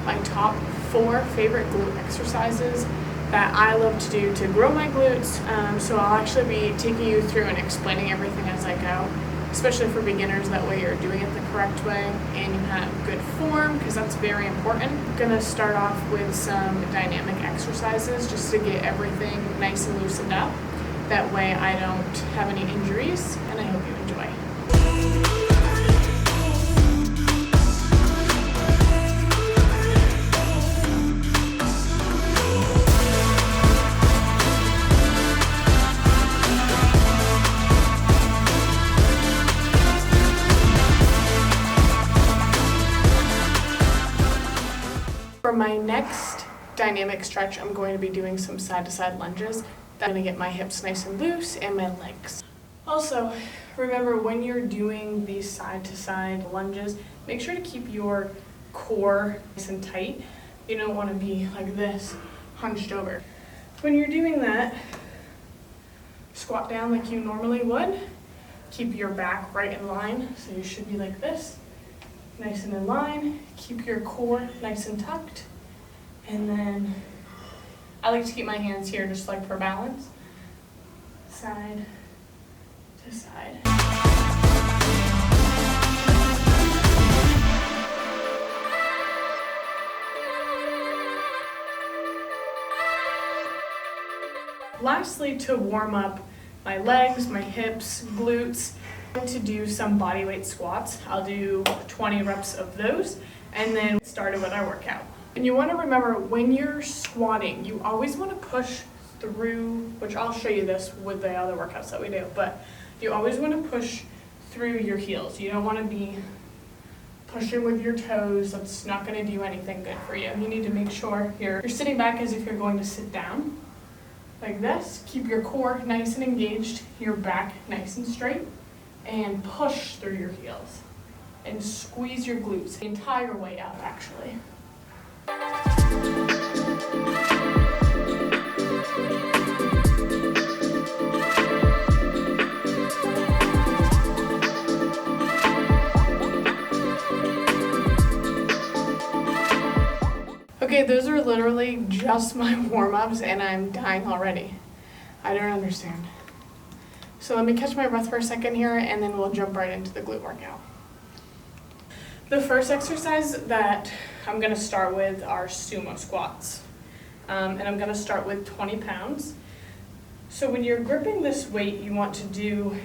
my top 4 favorite glute exercises that I love to do to grow my glutes. So I'll actually be taking you through and explaining everything as I go, especially for beginners. That way you're doing it the correct way and you have good form, because that's very important. I'm gonna start off with some dynamic exercises just to get everything nice and loosened up. That way I don't have any injuries, and I hope you enjoy. For my next dynamic stretch, I'm going to be doing some side-to-side lunges. That's going to get my hips nice and loose and my legs. Also, remember when you're doing these side-to-side lunges, make sure to keep your core nice and tight. You don't want to be like this, hunched over. When you're doing that, squat down like you normally would. Keep your back right in line, so you should be like this. Nice and in line. Keep your core nice and tucked. And then I like to keep my hands here just like for balance. Side to side. Lastly, to warm up my legs, my hips, glutes, I'm going to do some bodyweight squats. I'll do 20 reps of those and then started with our workout. And you want to remember, when you're squatting, you always want to push through, which I'll show you this with the other workouts that we do, but you always want to push through your heels. You don't want to be pushing with your toes. That's not going to do anything good for you. You need to make sure you're sitting back as if you're going to sit down, like this. Keep your core nice and engaged, your back nice and straight, and push through your heels. And squeeze your glutes the entire way up, actually. Okay, those are literally just my warm-ups and I'm dying already. I don't understand. So let me catch my breath for a second here and then we'll jump right into the glute workout. The first exercise that I'm going to start with are sumo squats. And I'm going to start with 20 pounds. So when you're gripping this weight, you want to do,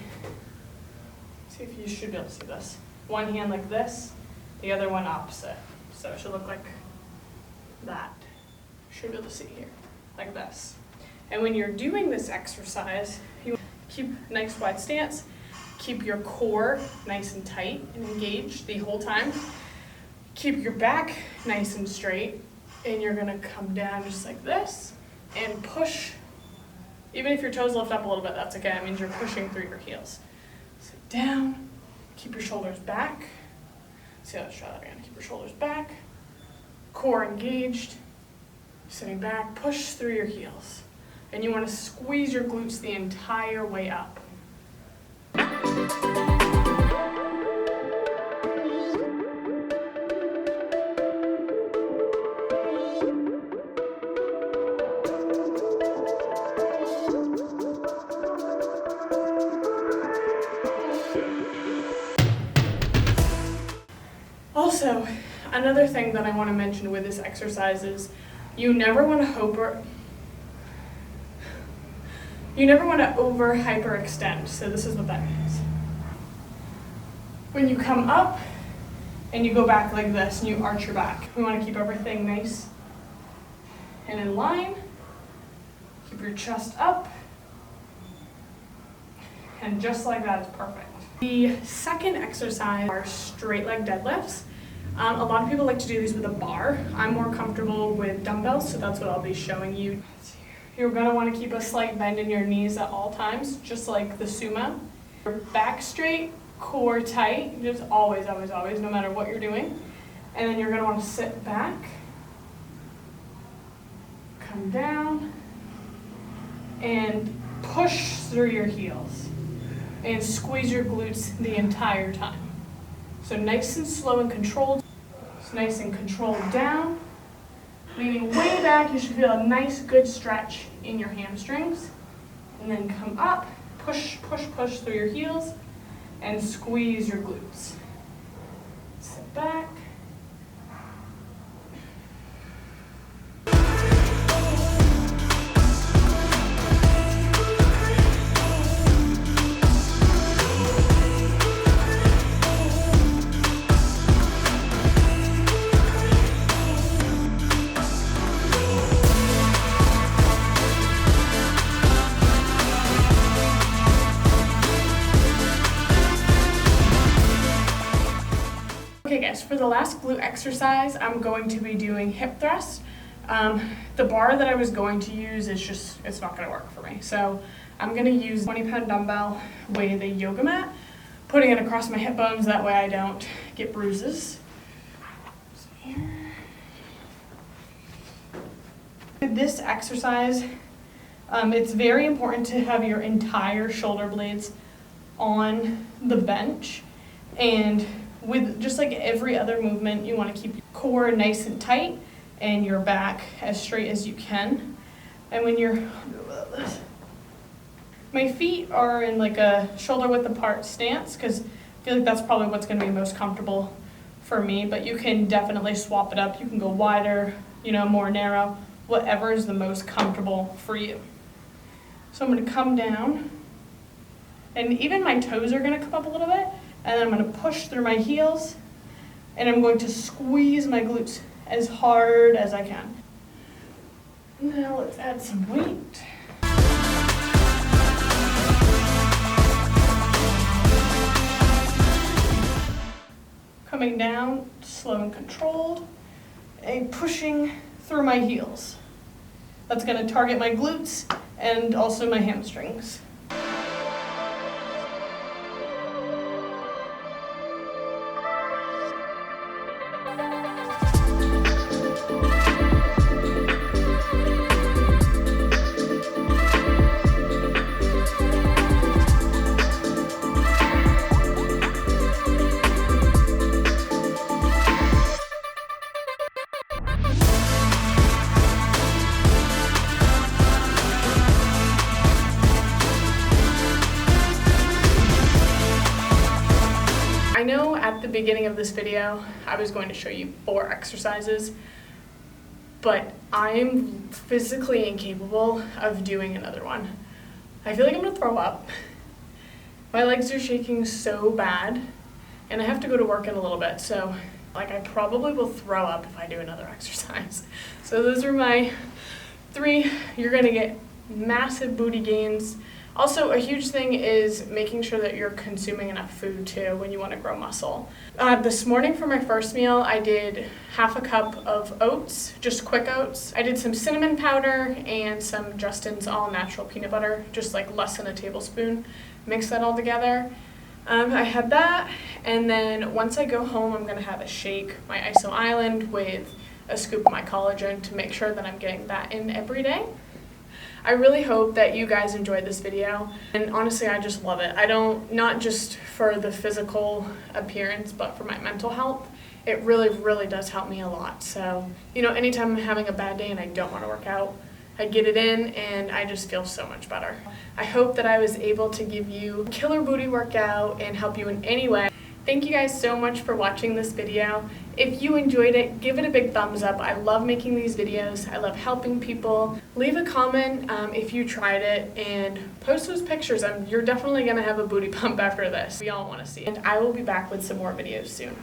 see if you should be able to see this. One hand like this, the other one opposite. So it should look like that. You should be able to see here, like this. And when you're doing this exercise, you keep a nice wide stance. Keep your core nice and tight and engaged the whole time. Keep your back nice and straight, and you're gonna come down just like this and push. Even if your toes lift up a little bit, that's okay. That means you're pushing through your heels. So down, keep your shoulders back. See how let's try that again. Keep your shoulders back, core engaged, sitting back, push through your heels. And you wanna squeeze your glutes the entire way up. Also, another thing that I want to mention with this exercise is you never want to over hyperextend. So this is what that means. When you come up and you go back like this and you arch your back, we want to keep everything nice and in line. Keep your chest up. And just like that is perfect. The second exercise are straight leg deadlifts. A lot of people like to do these with a bar. I'm more comfortable with dumbbells, so that's what I'll be showing you. You're gonna wanna keep a slight bend in your knees at all times, just like the sumo. Your back straight, core tight, just always, always, always, no matter what you're doing. And then you're gonna wanna sit back, come down, and push through your heels. And squeeze your glutes the entire time. So nice and slow and controlled. So nice and controlled down, Leaning way back, you should feel a nice good stretch in your hamstrings. And then come up, push, push, push through your heels, and squeeze your glutes. Sit back. Okay guys, for the last glute exercise, I'm going to be doing hip thrusts. The bar that I was going to use is it's not going to work for me. So I'm going to use a 20-pound dumbbell with a yoga mat, putting it across my hip bones, that way I don't get bruises. So here. This exercise, it's very important to have your entire shoulder blades on the bench, and with just like every other movement, you want to keep your core nice and tight and your back as straight as you can. And when you're, my feet are in like a shoulder width apart stance, because I feel like that's probably what's going to be most comfortable for me, but you can definitely swap it up. You can go wider, more narrow, whatever is the most comfortable for you. So I'm going to come down, and even my toes are going to come up a little bit. And then I'm going to push through my heels, and I'm going to squeeze my glutes as hard as I can. Now let's add some weight. Coming down, slow and controlled, and pushing through my heels. That's going to target my glutes and also my hamstrings. I know at the beginning of this video, I was going to show you 4 exercises, but I'm physically incapable of doing another one. I feel like I'm gonna throw up. My legs are shaking so bad, and I have to go to work in a little bit, so I probably will throw up if I do another exercise. So those are my 3. You're gonna get massive booty gains. Also, a huge thing is making sure that you're consuming enough food too when you want to grow muscle. This morning for my first meal, I did half a cup of oats, just quick oats. I did some cinnamon powder and some Justin's all natural peanut butter, just like less than a tablespoon. Mix that all together. I had that, and then once I go home, I'm gonna have a shake, my Iso Island with a scoop of my collagen to make sure that I'm getting that in every day. I really hope that you guys enjoyed this video, and honestly I just love it. Not just for the physical appearance, but for my mental health. It really does help me a lot. So, anytime I'm having a bad day and I don't want to work out, I get it in and I just feel so much better. I hope that I was able to give you a killer booty workout and help you in any way. Thank you guys so much for watching this video. If you enjoyed it, give it a big thumbs up. I love making these videos. I love helping people. Leave a comment if you tried it, and post those pictures. You're definitely gonna have a booty pump after this. We all wanna see it. And I will be back with some more videos soon.